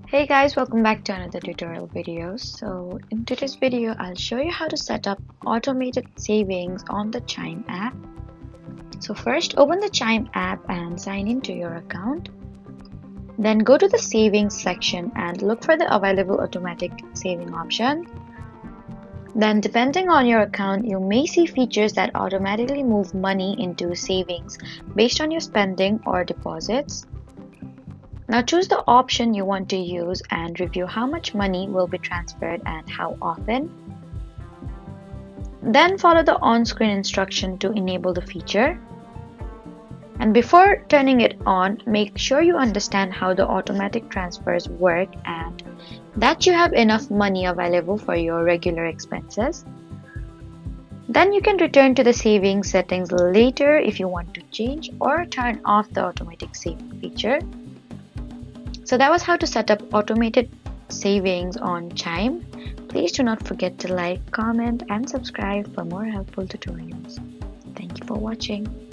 Hey guys, welcome back to another tutorial video. So in today's video, I'll show you how to set up automated savings on the Chime app. So first, open the Chime app and sign into your account. Then go to the savings section and look for the available automatic saving option. Then depending on your account, you may see features that automatically move money into savings based on your spending or deposits. Now choose the option you want to use and review how much money will be transferred and how often. Then follow the on-screen instruction to enable the feature. And before turning it on, make sure you understand how the automatic transfers work and that you have enough money available for your regular expenses. Then you can return to the savings settings later if you want to change or turn off the automatic saving feature. So that was how to set up automated savings on Chime. Please do not forget to like, comment, and subscribe for more helpful tutorials. Thank you for watching.